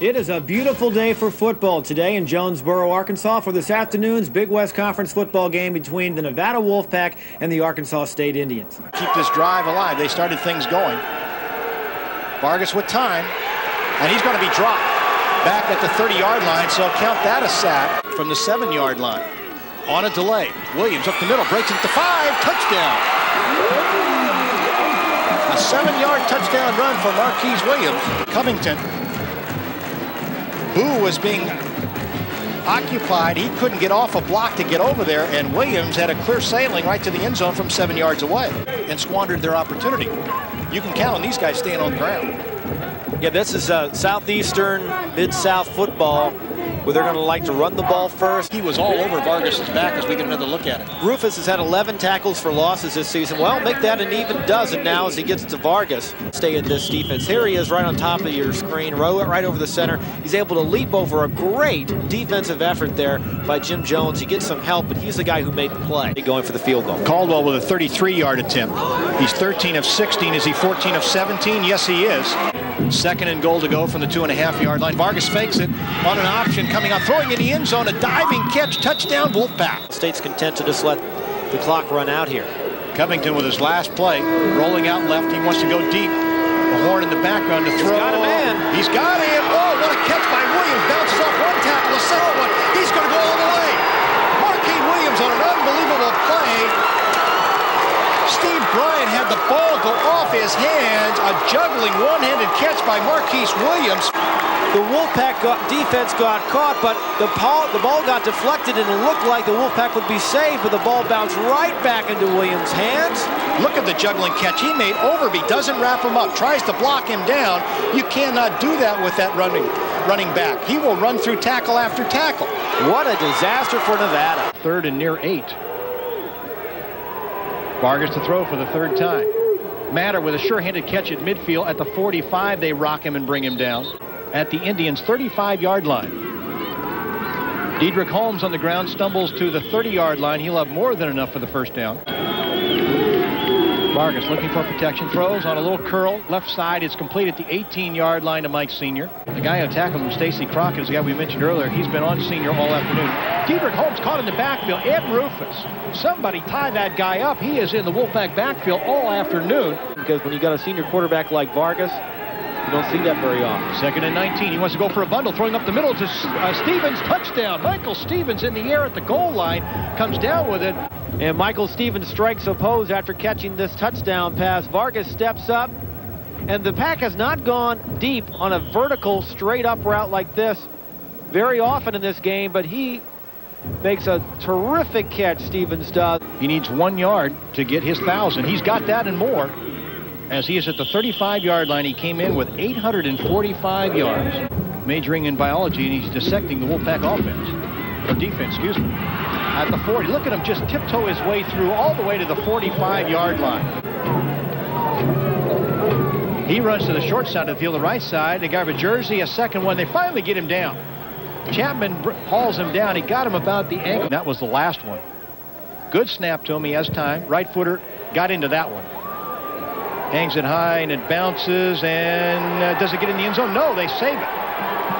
It is a beautiful day for football today in Jonesboro, Arkansas for this afternoon's Big West Conference football game between the Nevada Wolfpack and the Arkansas State Indians. Keep this drive alive. They started things going. Vargas with time, and he's going to be dropped back at the 30-yard line, so count that a sack from the 7-yard line. On a delay, Williams up the middle, breaks it to 5, touchdown. A 7-yard touchdown run for Marquise Williams. Covington, who was being occupied, he couldn't get off a block to get over there, and Williams had a clear sailing right to the end zone from 7 yards away and squandered their opportunity. You can count on these guys staying on the ground. Yeah, this is Southeastern, Mid-South football where they're going to like to run the ball first. He was all over Vargas's back as we get another look at it. Rufus has had 11 tackles for losses this season. Well, make that an even dozen now as he gets to Vargas. Stay in this defense. Here he is right on top of your screen, right over the center. He's able to leap over a great defensive effort there by Jim Jones. He gets some help, but he's the guy who made the play. Going for the field goal. Caldwell with a 33-yard attempt. He's 13 of 16. Is he 14 of 17? Yes, he is. Second and goal to go from the 2.5-yard line. Vargas fakes it on an option, coming out, throwing in the end zone, a diving catch, touchdown, Wolfpack. State's content to just let the clock run out here. Covington with his last play, rolling out left. He wants to go deep. A horn in the background to throw. He's got a man. He's got him. Oh, what a catch by Williams. Bounces off one tackle, the second one. He's going to go all the way. Marquise Williams on an unbelievable play. Steve Bryant had the ball go off his hands. A juggling one-handed catch by Marquise Williams. The Wolfpack defense got caught, but the ball got deflected, and it looked like the Wolfpack would be saved, but the ball bounced right back into Williams' hands. Look at the juggling catch he made. Overby doesn't wrap him up, tries to block him down. You cannot do that with that running back. He will run through tackle after tackle. What a disaster for Nevada. Third and near 8. Vargas to throw for the third time. Matter with a sure-handed catch at midfield. At the 45, they rock him and bring him down. At the Indians' 35-yard line. Dedrick Holmes on the ground stumbles to the 30-yard line. He'll have more than enough for the first down. Vargas looking for protection, throws on a little curl, left side. It's complete at the 18-yard line to Mike Sr. The guy who tackled him, Stacy Crockett, is the guy we mentioned earlier. He's been on Sr. all afternoon. Dedrick Holmes caught in the backfield. Ed Rufus. Somebody tie that guy up. He is in the Wolfpack backfield all afternoon. Because when you got a senior quarterback like Vargas, you don't see that very often. Second and 19. He wants to go for a bundle, throwing up the middle to Stevens. Touchdown. Michael Stevens in the air at the goal line. Comes down with it. And Michael Stevens strikes a pose after catching this touchdown pass. Vargas steps up. And the pack has not gone deep on a vertical, straight-up route like this very often in this game, but he makes a terrific catch, Stevens does. He needs 1 yard to get his 1,000. He's got that and more. As he is at the 35-yard line, he came in with 845 yards. Majoring in biology, and he's dissecting the Wolfpack defense, excuse me. At the 40, look at him just tiptoe his way through all the way to the 45-yard line. He runs to the short side of the field, the right side. They got a jersey, a second one. They finally get him down. Chapman hauls him down. He got him about the ankle. That was the last one. Good snap to him. He has time. Right footer got into that one. Hangs it high, and it bounces, and does it get in the end zone? No, they save it.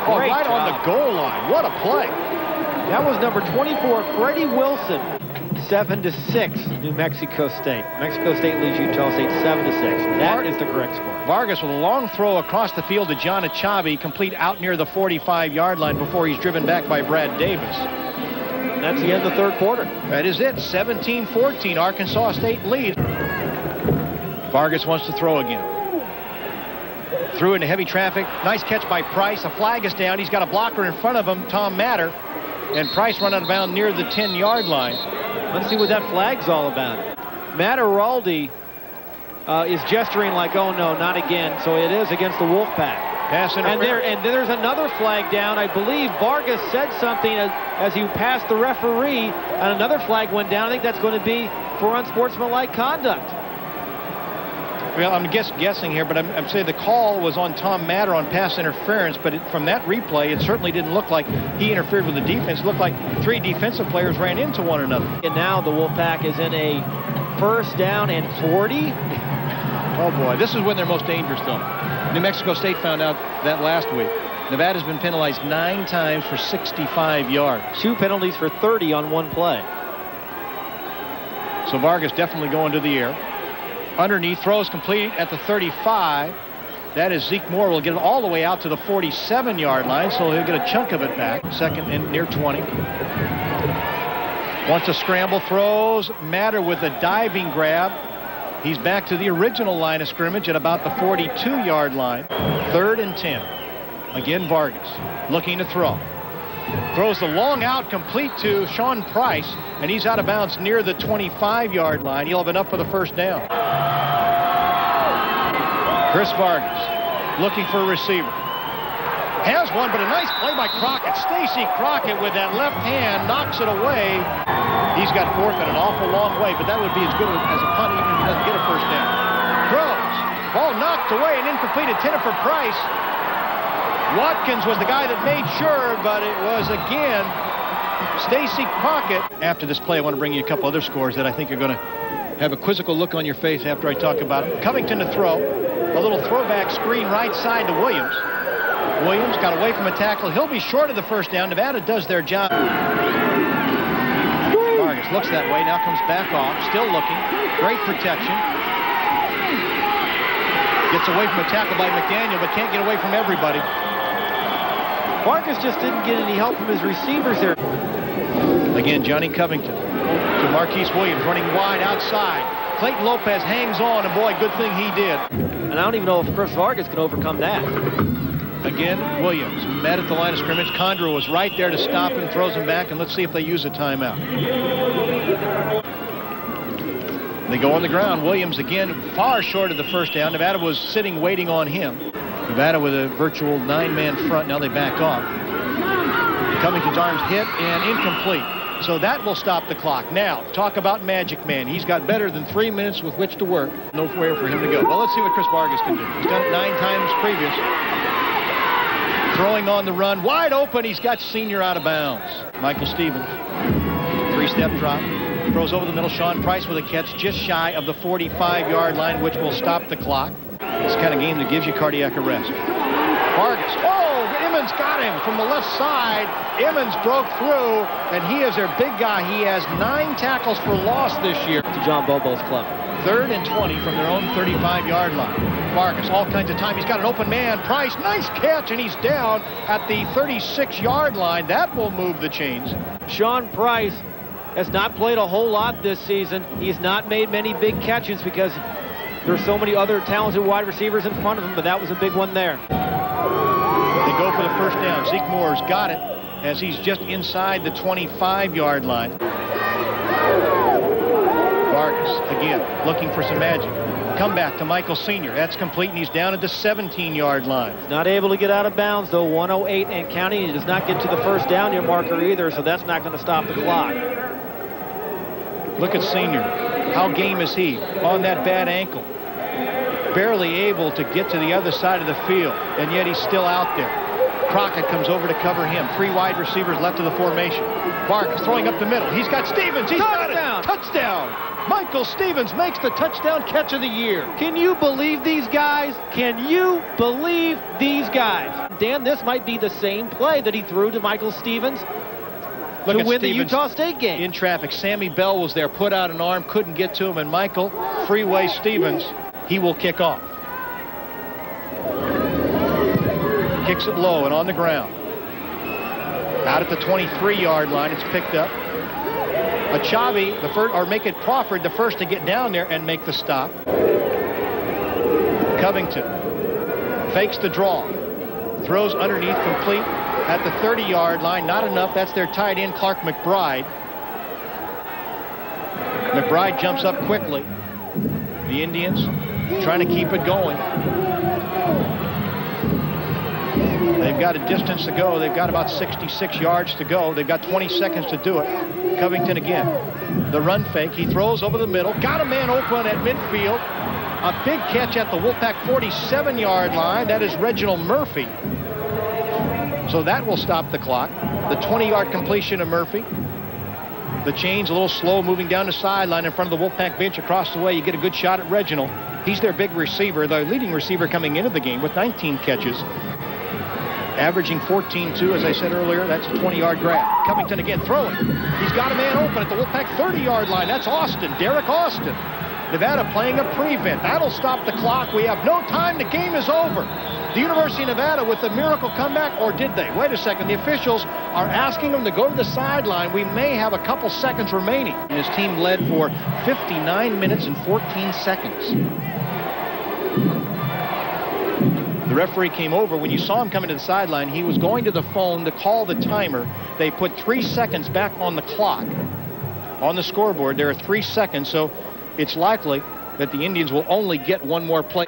Oh, right on the goal line. What a play. That was number 24, Freddie Wilson. 7-6, New Mexico State. Mexico State leads Utah State 7-6. That is the correct score. Vargas with a long throw across the field to John Achabi, complete out near the 45-yard line before he's driven back by Brad Davis. And that's the end of the third quarter. That is it. 17-14, Arkansas State leads. Vargas wants to throw again. Threw into heavy traffic. Nice catch by Price. A flag is down. He's got a blocker in front of him, Tom Matter. And Price run out of bounds near the 10-yard line. Let's see what that flag's all about. Mataraldi is gesturing like, oh no, not again. So it is against the Wolfpack. Pass interference. And there's another flag down. I believe Vargas said something as he passed the referee, and another flag went down. I think that's going to be for unsportsmanlike conduct. Well, I'm guessing here, but I'm saying the call was on Tom Matter on pass interference, but from that replay, it certainly didn't look like he interfered with the defense. It looked like 3 defensive players ran into one another. And now the Wolfpack is in a first down and 40. Oh, boy. This is when they're most dangerous, though. New Mexico State found out that last week. Nevada's been penalized 9 times for 65 yards. 2 penalties for 30 on 1 play. So Vargas definitely going to the air. Underneath, throws complete at the 35. That is Zeke Moore will get it all the way out to the 47-yard line, so he'll get a chunk of it back. Second and near 20. Wants to scramble, throws. Matter with a diving grab. He's back to the original line of scrimmage at about the 42-yard line. 3rd and 10. Again, Vargas looking to throw. Throws the long out complete to Sean Price, and he's out of bounds near the 25-yard line. He'll have enough for the first down. Chris Vargas looking for a receiver. Has one, but a nice play by Crockett. Stacy Crockett with that left hand knocks it away. He's got 4th and an awful long way, but that would be as good as a punt even if he doesn't get a first down. Throws. Ball knocked away and incomplete, intended for Price. Watkins was the guy that made sure, but it was again Stacy Crockett. After this play, I want to bring you a couple other scores that I think are going to have a quizzical look on your face after I talk about it. Covington to throw. A little throwback screen right side to Williams. Williams got away from a tackle. He'll be short of the first down. Nevada does their job. Vargas looks that way, now comes back off, still looking. Great protection. Gets away from a tackle by McDaniel, but can't get away from everybody. Vargas just didn't get any help from his receivers there. Again, Johnny Covington to Marquise Williams, running wide outside. Clayton Lopez hangs on, and boy, good thing he did. And I don't even know if Chris Vargas can overcome that. Again, Williams met at the line of scrimmage. Condra was right there to stop him, throws him back, and let's see if they use a timeout. They go on the ground. Williams again far short of the first down. Nevada was sitting waiting on him. Nevada with a virtual 9-man front. Now they back off. Covington's arms hit and incomplete. So that will stop the clock. Now, talk about Magic Man. He's got better than 3 minutes with which to work. Nowhere for him to go. Well, let's see what Chris Vargas can do. He's done it 9 times previous. Throwing on the run. Wide open. He's got Senior out of bounds. Michael Stevens. 3-step drop. Throws over the middle. Sean Price with a catch just shy of the 45-yard line, which will stop the clock. It's the kind of game that gives you cardiac arrest. Vargas. Oh! Emmons got him from the left side. Emmons broke through, and he is their big guy. He has 9 tackles for loss this year. To John Bobo's club. 3rd and 20 from their own 35-yard line. Vargas, all kinds of time. He's got an open man. Price, nice catch, and he's down at the 36-yard line. That will move the chains. Sean Price has not played a whole lot this season. He's not made many big catches because there's so many other talented wide receivers in front of him, but that was a big one there. They go for the first down. Zeke Moore's got it as he's just inside the 25-yard line. Vargas again looking for some magic. Come back to Michael Senior. That's complete, and he's down at the 17-yard line. He's not able to get out of bounds, though. 1:08 and counting. He does not get to the first down marker either, so that's not going to stop the clock. Look at Senior. How game is he on that bad ankle? Barely able to get to the other side of the field, and yet he's still out there. Crockett comes over to cover him. 3 wide receivers left of the formation. Vargas throwing up the middle. He's got Stevens. He's got it. Touchdown. Michael Stevens makes the touchdown catch of the year. Can you believe these guys? Can you believe these guys? Dan, this might be the same play that he threw to Michael Stevens to win the Utah State game. In traffic, Sammy Bell was there, put out an arm, couldn't get to him, and Michael Freeway Stevens, he will kick off. Kicks it low and on the ground. Out at the 23-yard line, it's picked up. Achavi, the first, or make it Crawford, the first to get down there and make the stop. Covington fakes the draw. Throws underneath, complete at the 30-yard line. Not enough. That's their tight end, Clark McBride. McBride jumps up quickly. The Indians trying to keep it going. They've got a distance to go. They've got about 66 yards to go. They've got 20 seconds to do it. Covington again. The run fake. He throws over the middle. Got a man open at midfield. A big catch at the Wolfpack 47-yard line. That is Reginald Murphy. So that will stop the clock. The 20-yard completion of Murphy. The chains a little slow moving down the sideline in front of the Wolfpack bench across the way. You get a good shot at Reginald. He's their big receiver, the leading receiver coming into the game with 19 catches. Averaging 14-2, as I said earlier. That's a 20-yard grab. Covington again throwing. He's got a man open at the Wolfpack 30-yard line. That's Austin, Derek Austin. Nevada playing a prevent. That'll stop the clock. We have no time. The game is over. The University of Nevada with the miracle comeback, or did they? Wait a second. The officials are asking them to go to the sideline. We may have a couple seconds remaining. And his team led for 59 minutes and 14 seconds. The referee came over. When you saw him coming to the sideline, he was going to the phone to call the timer. They put 3 seconds back on the clock. On the scoreboard, there are 3 seconds, so it's likely that the Indians will only get one more play.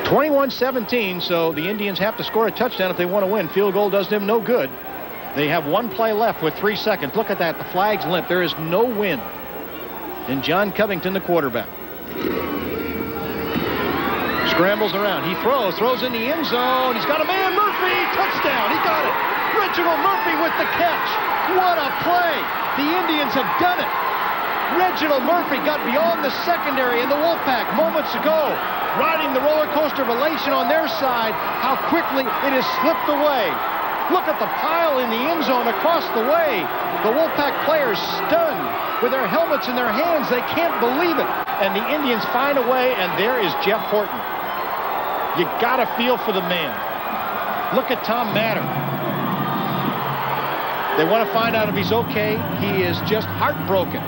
21-17, so the Indians have to score a touchdown if they want to win. Field goal does them no good. They have one play left with 3 seconds. Look at that. The flag's limp. There is no wind. And John Covington, the quarterback, scrambles around. He throws in the end zone. He's got a man. Murphy, touchdown. He got it. Reginald Murphy with the catch. What a play. The Indians have done it. Reginald Murphy got beyond the secondary in the Wolfpack moments ago, riding the roller coaster of elation on their side. How quickly it has slipped away. Look at the pile in the end zone across the way. The Wolfpack players stunned with their helmets in their hands. They can't believe it. And the Indians find a way, and there is Jeff Horton. You got to feel for the man. Look at Tom Matter. They want to find out if he's okay. He is just heartbroken.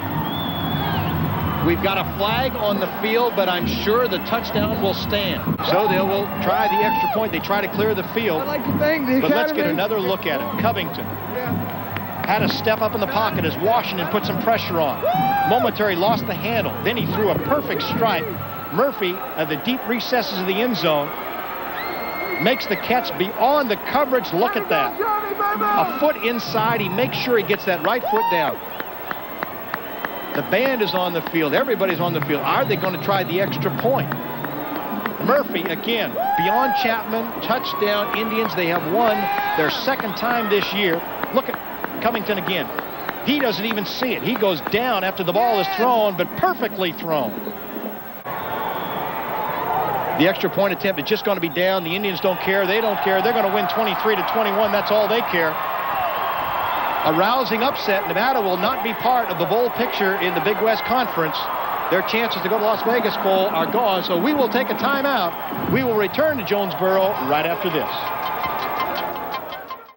We've got a flag on the field, but I'm sure the touchdown will stand. So they will try the extra point. They try to clear the field. I'd like to thank the But let's get Academy. another look at it. Covington had to step up in the pocket as Washington put some pressure on. Momentary lost the handle. Then he threw a perfect strike. Murphy, at the deep recesses of the end zone, makes the catch beyond the coverage. Look at that. A foot inside. He makes sure he gets that right foot down. The band is on the field. Everybody's on the field. Are they going to try the extra point? Murphy, again, beyond Chapman, touchdown. Indians, they have won their second time this year. Look at Covington again. He doesn't even see it. He goes down after the ball is thrown, but perfectly thrown. The extra point attempt is just going to be down. The Indians don't care. They don't care. They're going to win 23-21. That's all they care. A rousing upset. Nevada will not be part of the bowl picture in the Big West Conference. Their chances to go to Las Vegas Bowl are gone, so we will take a timeout. We will return to Jonesboro right after this.